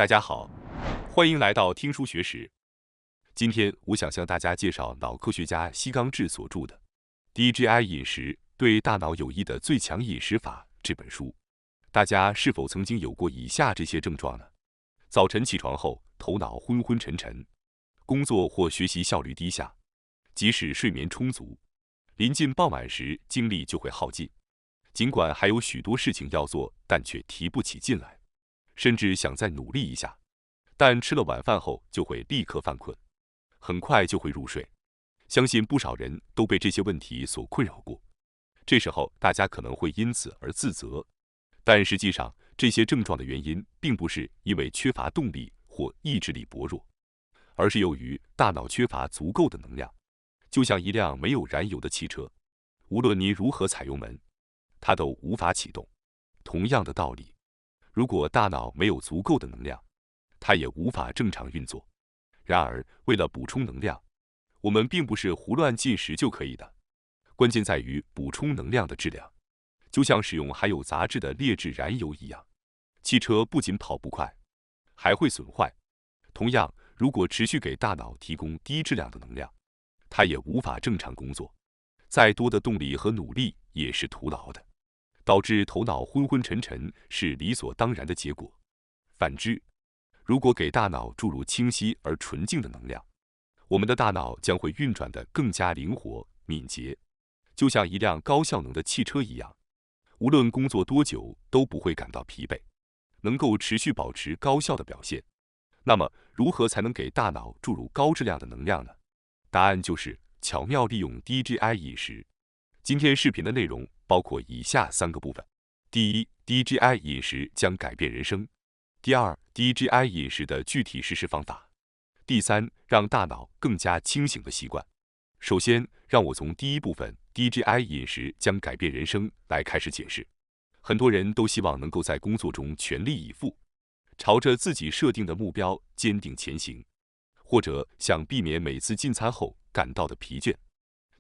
大家好，欢迎来到听书学史。今天我想向大家介绍脑科学家西冈治所著的《DGI 饮食对大脑有益的最强饮食法》这本书。大家是否曾经有过以下这些症状呢？早晨起床后，头脑昏昏沉沉，工作或学习效率低下，即使睡眠充足，临近傍晚时精力就会耗尽。尽管还有许多事情要做，但却提不起劲来，甚至想再努力一下，但吃了晚饭后就会立刻犯困，很快就会入睡。相信不少人都被这些问题所困扰过。这时候大家可能会因此而自责，但实际上这些症状的原因并不是因为缺乏动力或意志力薄弱，而是由于大脑缺乏足够的能量。就像一辆没有燃油的汽车，无论你如何踩油门，它都无法启动。同样的道理，如果大脑没有足够的能量，它也无法正常运作。然而，为了补充能量，我们并不是胡乱进食就可以的，关键在于补充能量的质量。就像使用含有杂质的劣质燃油一样，汽车不仅跑不快，还会损坏。同样，如果持续给大脑提供低质量的能量，它也无法正常工作，再多的动力和努力也是徒劳的，导致头脑昏昏沉沉是理所当然的结果。反之，如果给大脑注入清晰而纯净的能量，我们的大脑将会运转得更加灵活敏捷，就像一辆高效能的汽车一样，无论工作多久都不会感到疲惫，能够持续保持高效的表现。那么，如何才能给大脑注入高质量的能量呢？答案就是巧妙利用 DGI 饮食。今天视频的内容包括以下3个部分：第一 ，DGI 饮食将改变人生；第二 ，DGI 饮食的具体实施方法；第三，让大脑更加清醒的习惯。首先，让我从第一部分 DGI 饮食将改变人生来开始解释。很多人都希望能够在工作中全力以赴，朝着自己设定的目标坚定前行，或者想避免每次进餐后感到的疲倦，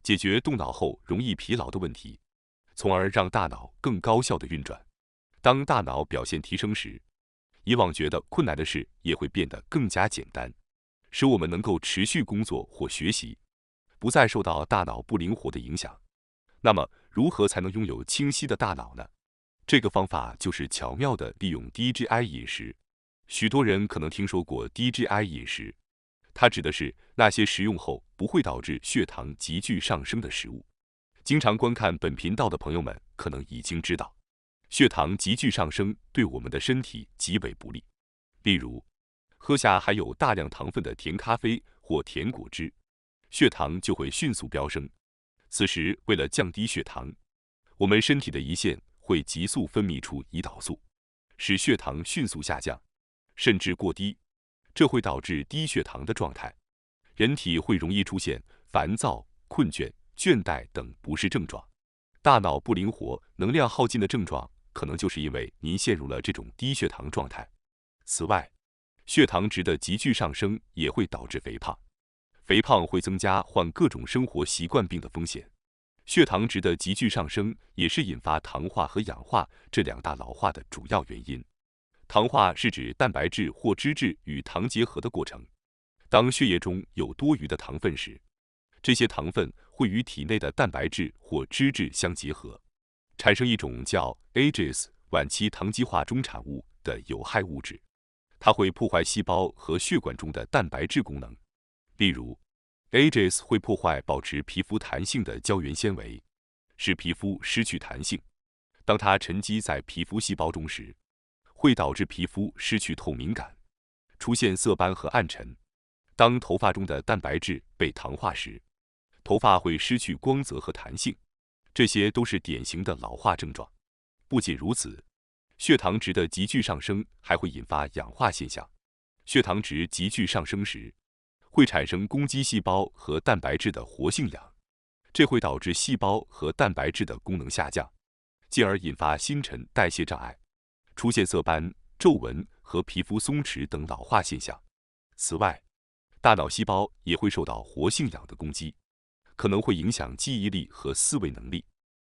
解决动脑后容易疲劳的问题，从而让大脑更高效的运转。当大脑表现提升时，以往觉得困难的事也会变得更加简单，使我们能够持续工作或学习，不再受到大脑不灵活的影响。那么，如何才能拥有清晰的大脑呢？这个方法就是巧妙地利用 DGI 饮食。许多人可能听说过 DGI 饮食，它指的是那些食用后不会导致血糖急剧上升的食物。经常观看本频道的朋友们可能已经知道，血糖急剧上升对我们的身体极为不利。例如，喝下含有大量糖分的甜咖啡或甜果汁，血糖就会迅速飙升。此时，为了降低血糖，我们身体的胰腺会急速分泌出胰岛素，使血糖迅速下降，甚至过低。这会导致低血糖的状态，人体会容易出现烦躁、困倦、倦怠等不适症状。大脑不灵活、能量耗尽的症状，可能就是因为您陷入了这种低血糖状态。此外，血糖值的急剧上升也会导致肥胖，肥胖会增加患各种生活习惯病的风险。血糖值的急剧上升也是引发糖化和氧化这2大老化的主要原因。糖化是指蛋白质或脂质与糖结合的过程。当血液中有多余的糖分时，这些糖分会与体内的蛋白质或脂质相结合，产生一种叫 AGEs 晚期糖基化中产物的有害物质。它会破坏细胞和血管中的蛋白质功能。例如， AGEs 会破坏保持皮肤弹性的胶原纤维，使皮肤失去弹性。当它沉积在皮肤细胞中时，会导致皮肤失去透明感，出现色斑和暗沉。当头发中的蛋白质被糖化时，头发会失去光泽和弹性，这些都是典型的老化症状。不仅如此，血糖值的急剧上升还会引发氧化现象。血糖值急剧上升时，会产生攻击细胞和蛋白质的活性氧，这会导致细胞和蛋白质的功能下降，进而引发新陈代谢障碍，出现色斑、皱纹和皮肤松弛等老化现象。此外，大脑细胞也会受到活性氧的攻击，可能会影响记忆力和思维能力。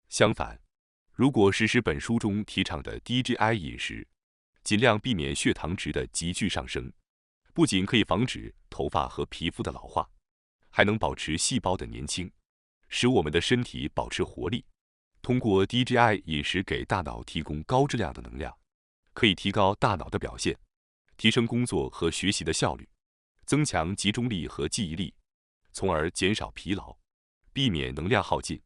相反，如果实施本书中提倡的 DGI 饮食，尽量避免血糖值的急剧上升，不仅可以防止头发和皮肤的老化，还能保持细胞的年轻，使我们的身体保持活力。通过低 GI 饮食给大脑提供高质量的能量，可以提高大脑的表现，提升工作和学习的效率，增强集中力和记忆力，从而减少疲劳，避免能量耗尽。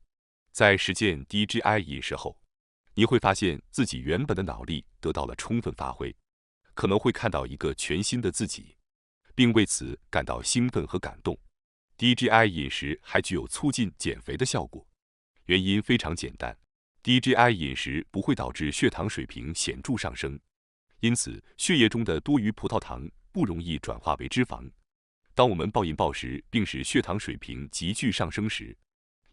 在实践低 GI 饮食后，你会发现自己原本的脑力得到了充分发挥，可能会看到一个全新的自己，并为此感到兴奋和感动。低 GI 饮食还具有促进减肥的效果，原因非常简单，低 GI 饮食不会导致血糖水平显著上升，因此血液中的多余葡萄糖不容易转化为脂肪。当我们暴饮暴食并使血糖水平急剧上升时，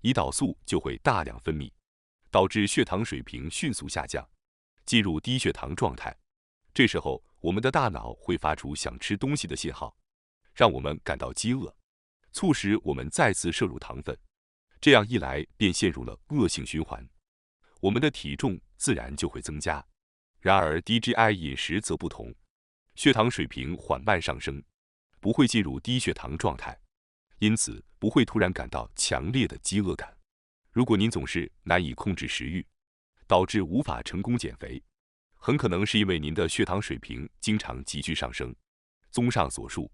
胰岛素就会大量分泌，导致血糖水平迅速下降，进入低血糖状态。这时候，我们的大脑会发出想吃东西的信号，让我们感到饥饿，促使我们再次摄入糖分。这样一来，便陷入了恶性循环，我们的体重自然就会增加。然而，低 GI 饮食则不同，血糖水平缓慢上升，不会进入低血糖状态，因此不会突然感到强烈的饥饿感。如果您总是难以控制食欲，导致无法成功减肥，很可能是因为您的血糖水平经常急剧上升。综上所述，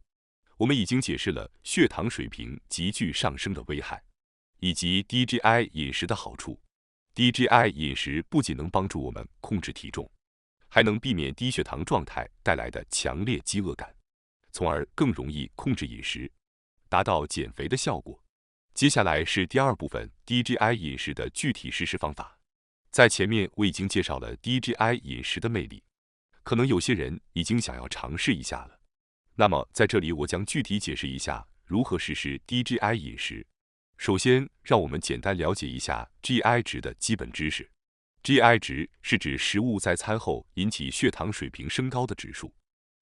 我们已经解释了血糖水平急剧上升的危害，以及低 GI 饮食的好处。低 GI 饮食不仅能帮助我们控制体重，还能避免低血糖状态带来的强烈饥饿感，从而更容易控制饮食，达到减肥的效果。接下来是第二部分，低 GI 饮食的具体实施方法。在前面我已经介绍了低 GI 饮食的魅力，可能有些人已经想要尝试一下了。那么在这里我将具体解释一下如何实施低 GI 饮食。首先，让我们简单了解一下 GI 值的基本知识。GI 值是指食物在餐后引起血糖水平升高的指数。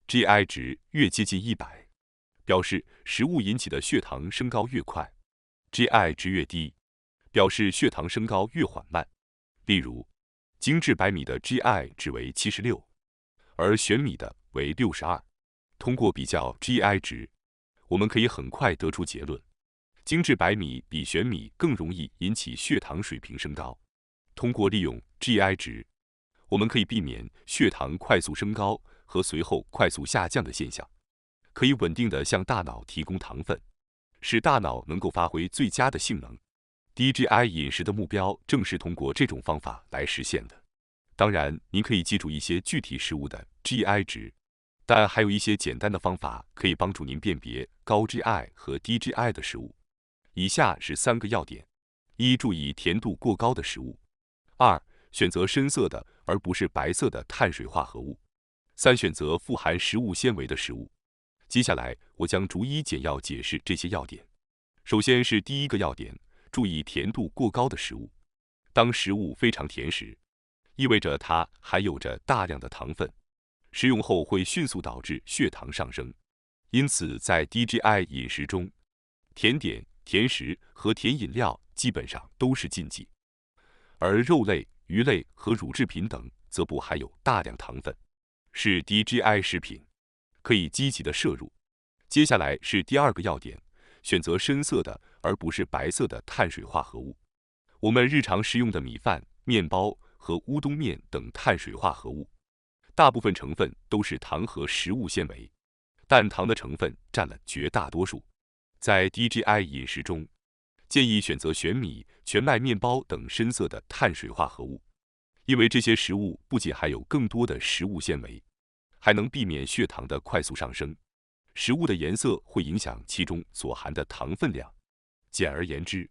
GI 值越接近100，表示食物引起的血糖升高越快。GI 值越低，表示血糖升高越缓慢。例如，精致白米的 GI 值为76，而玄米的为62。通过比较 GI 值，我们可以很快得出结论：精致白米比玄米更容易引起血糖水平升高。通过利用 GI 值，我们可以避免血糖快速升高和随后快速下降的现象，可以稳定地向大脑提供糖分，使大脑能够发挥最佳的性能。低 GI 饮食的目标正是通过这种方法来实现的。当然，您可以记住一些具体食物的 GI 值，但还有一些简单的方法可以帮助您辨别高 GI 和低 GI 的食物。以下是3个要点：一、注意甜度过高的食物；二、选择深色的而不是白色的碳水化合物；三、选择富含食物纤维的食物。接下来，我将逐一简要解释这些要点。首先是第一个要点，注意甜度过高的食物。当食物非常甜时，意味着它含有着大量的糖分，食用后会迅速导致血糖上升。因此，在低 GI 饮食中，甜点、甜食和甜饮料基本上都是禁忌，而肉类、鱼类和乳制品等则不含有大量糖分，是低 GI 食品，可以积极的摄入。接下来是第二个要点，选择深色的而不是白色的碳水化合物。我们日常食用的米饭、面包和乌冬面等碳水化合物，大部分成分都是糖和食物纤维，但糖的成分占了绝大多数。在低 GI 饮食中，建议选择玄米、全麦面包等深色的碳水化合物，因为这些食物不仅含有更多的食物纤维，还能避免血糖的快速上升。食物的颜色会影响其中所含的糖分量。简而言之，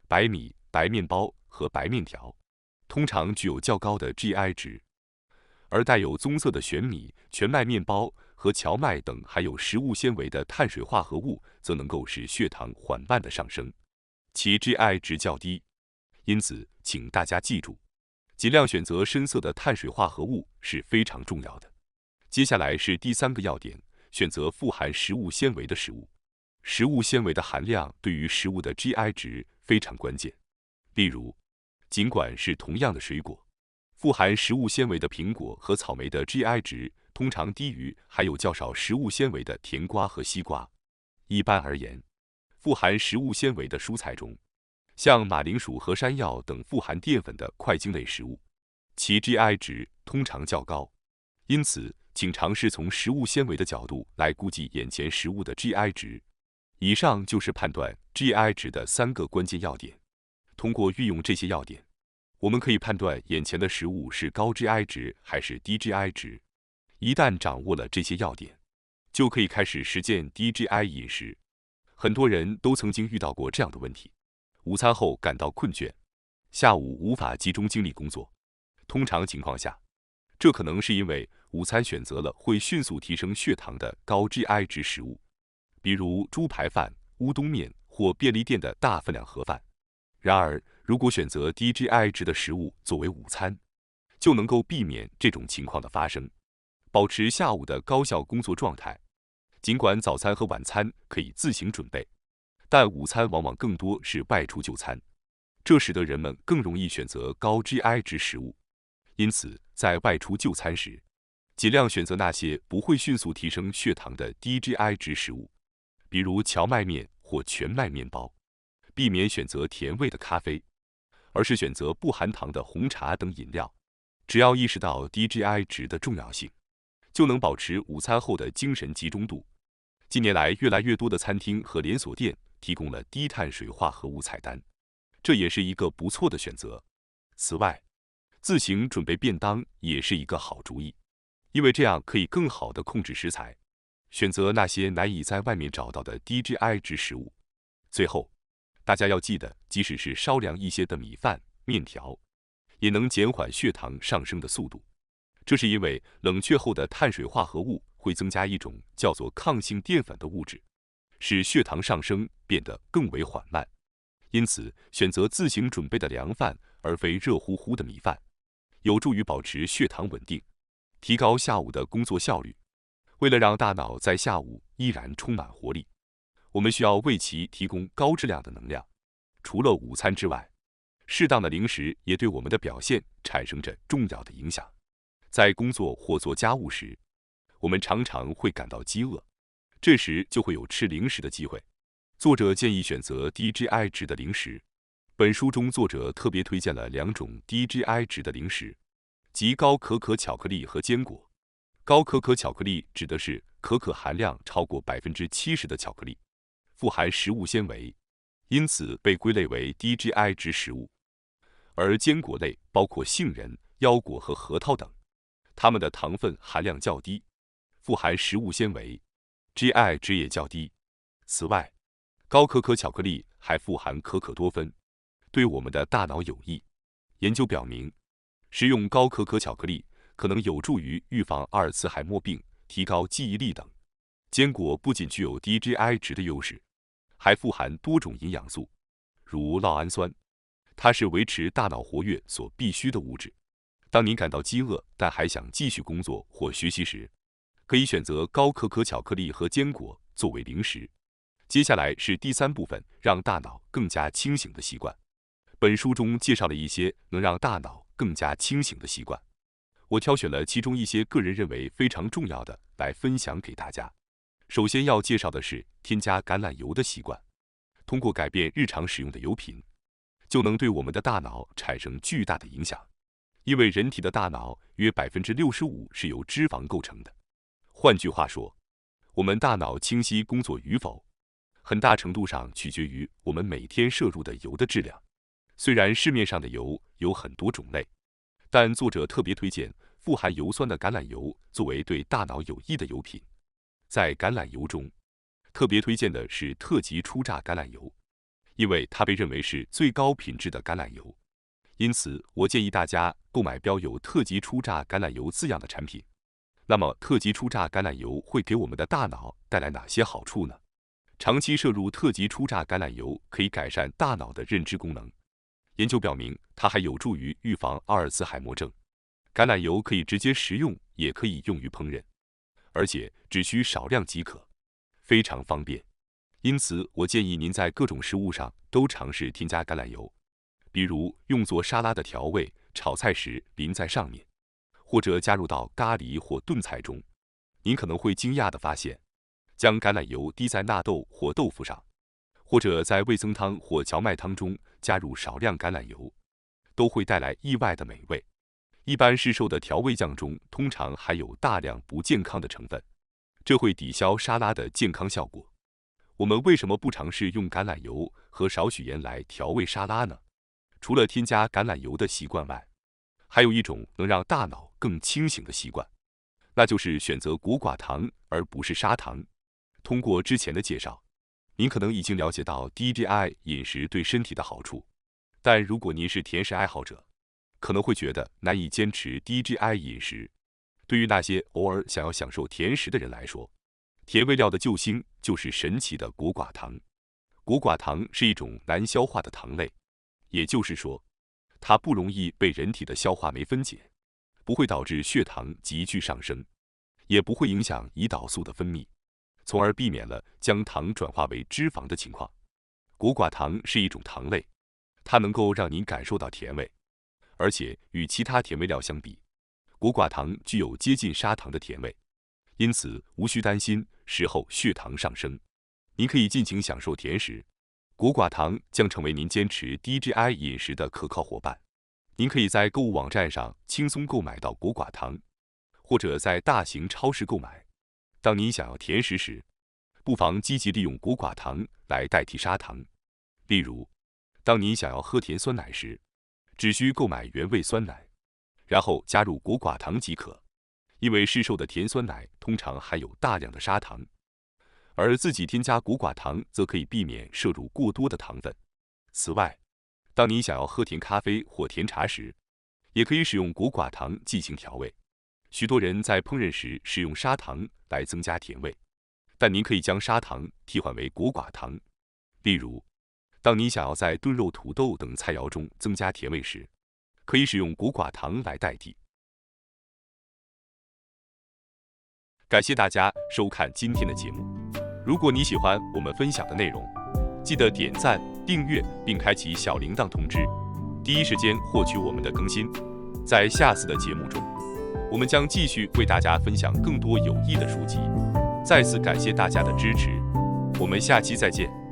白米、白面包和白面条通常具有较高的 GI 值，而带有棕色的玄米、全麦面包和荞麦等含有食物纤维的碳水化合物则能够使血糖缓慢的上升，其 GI 值较低。因此，请大家记住，尽量选择深色的碳水化合物是非常重要的。接下来是第3个要点，选择富含食物纤维的食物。食物纤维的含量对于食物的 GI 值非常关键。例如，尽管是同样的水果，富含食物纤维的苹果和草莓的 GI 值通常低于含有较少食物纤维的甜瓜和西瓜。一般而言，富含食物纤维的蔬菜中，像马铃薯和山药等富含淀粉的块茎类食物，其 GI 值通常较高。因此，请尝试从食物纤维的角度来估计眼前食物的 GI 值。以上就是判断 GI 值的3个关键要点。通过运用这些要点，我们可以判断眼前的食物是高 GI 值还是低 GI 值。一旦掌握了这些要点，就可以开始实践低 GI 饮食。很多人都曾经遇到过这样的问题：午餐后感到困倦，下午无法集中精力工作。通常情况下，这可能是因为午餐选择了会迅速提升血糖的高 GI 值食物，比如猪排饭、乌冬面或便利店的大分量盒饭。然而，如果选择低 GI 值的食物作为午餐，就能够避免这种情况的发生，保持下午的高效工作状态。尽管早餐和晚餐可以自行准备，但午餐往往更多是外出就餐，这使得人们更容易选择高 GI 值食物。因此，在外出就餐时，尽量选择那些不会迅速提升血糖的低 GI 值食物，比如荞麦面或全麦面包。避免选择甜味的咖啡，而是选择不含糖的红茶等饮料。只要意识到低 GI 值的重要性，就能保持午餐后的精神集中度。近年来，越来越多的餐厅和连锁店提供了低碳水化合物菜单，这也是一个不错的选择。此外，自行准备便当也是一个好主意，因为这样可以更好地控制食材，选择那些难以在外面找到的低 GI 值食物。最后，大家要记得，即使是稍凉一些的米饭、面条，也能减缓血糖上升的速度。这是因为冷却后的碳水化合物会增加一种叫做抗性淀粉的物质，使血糖上升变得更为缓慢。因此，选择自行准备的凉饭，而非热乎乎的米饭，有助于保持血糖稳定，提高下午的工作效率。为了让大脑在下午依然充满活力，我们需要为其提供高质量的能量。除了午餐之外，适当的零食也对我们的表现产生着重要的影响。在工作或做家务时，我们常常会感到饥饿，这时就会有吃零食的机会。作者建议选择低 GI 值的零食。本书中，作者特别推荐了2种低 GI 值的零食，即高可可巧克力和坚果。高可可巧克力指的是可可含量超过70%的巧克力，富含食物纤维，因此被归类为低 GI 值食物。而坚果类包括杏仁、腰果和核桃等，它们的糖分含量较低，富含食物纤维， GI 值也较低。此外，高可可巧克力还富含可可多酚，对我们的大脑有益。研究表明，食用高可可巧克力可能有助于预防阿尔茨海默病、提高记忆力等。坚果不仅具有低 GI 值的优势，还富含多种营养素，如酪氨酸，它是维持大脑活跃所必需的物质。当您感到饥饿但还想继续工作或学习时，可以选择高可可巧克力和坚果作为零食。接下来是第3部分，让大脑更加清醒的习惯。本书中介绍了一些能让大脑更加清醒的习惯，我挑选了其中一些个人认为非常重要的来分享给大家。首先要介绍的是添加橄榄油的习惯。通过改变日常使用的油品，就能对我们的大脑产生巨大的影响。因为人体的大脑约65%是由脂肪构成的。换句话说，我们大脑清晰工作与否，很大程度上取决于我们每天摄入的油的质量。虽然市面上的油有很多种类，但作者特别推荐富含油酸的橄榄油作为对大脑有益的油品。在橄榄油中，特别推荐的是特级初榨橄榄油，因为它被认为是最高品质的橄榄油。因此，我建议大家购买标有特级初榨橄榄油字样的产品。那么，特级初榨橄榄油会给我们的大脑带来哪些好处呢？长期摄入特级初榨橄榄油可以改善大脑的认知功能。研究表明，它还有助于预防阿尔茨海默症。橄榄油可以直接食用，也可以用于烹饪，而且只需少量即可，非常方便。因此，我建议您在各种食物上都尝试添加橄榄油，比如用作沙拉的调味、炒菜时淋在上面，或者加入到咖喱或炖菜中，您可能会惊讶地发现，将橄榄油滴在纳豆或豆腐上，或者在味噌汤或荞麦汤中加入少量橄榄油，都会带来意外的美味。一般市售的调味酱中通常含有大量不健康的成分，这会抵消沙拉的健康效果。我们为什么不尝试用橄榄油和少许盐来调味沙拉呢？除了添加橄榄油的习惯外，还有一种能让大脑更清醒的习惯，那就是选择果寡糖而不是砂糖。通过之前的介绍，您可能已经了解到 DGI 饮食对身体的好处，但如果您是甜食爱好者，可能会觉得难以坚持 DGI 饮食。对于那些偶尔想要享受甜食的人来说，甜味料的救星就是神奇的果寡糖。果寡糖是一种难消化的糖类，也就是说，它不容易被人体的消化酶分解，不会导致血糖急剧上升，也不会影响胰岛素的分泌，从而避免了将糖转化为脂肪的情况。果寡糖是一种糖类，它能够让您感受到甜味，而且与其他甜味料相比，果寡糖具有接近砂糖的甜味，因此无需担心食后血糖上升。您可以尽情享受甜食，果寡糖将成为您坚持 DGI 饮食的可靠伙伴。您可以在购物网站上轻松购买到果寡糖，或者在大型超市购买。当您想要甜食时，不妨积极利用果寡糖来代替砂糖。例如，当您想要喝甜酸奶时，只需购买原味酸奶，然后加入果寡糖即可。因为市售的甜酸奶通常含有大量的砂糖，而自己添加果寡糖则可以避免摄入过多的糖分。此外，当你想要喝甜咖啡或甜茶时，也可以使用果寡糖进行调味。许多人在烹饪时使用砂糖来增加甜味，但您可以将砂糖替换为果寡糖。例如，当你想要在炖肉、土豆等菜肴中增加甜味时，可以使用果寡糖来代替。感谢大家收看今天的节目。如果你喜欢我们分享的内容，记得点赞、订阅并开启小铃铛通知，第一时间获取我们的更新。在下次的节目中，我们将继续为大家分享更多有益的书籍。再次感谢大家的支持，我们下期再见。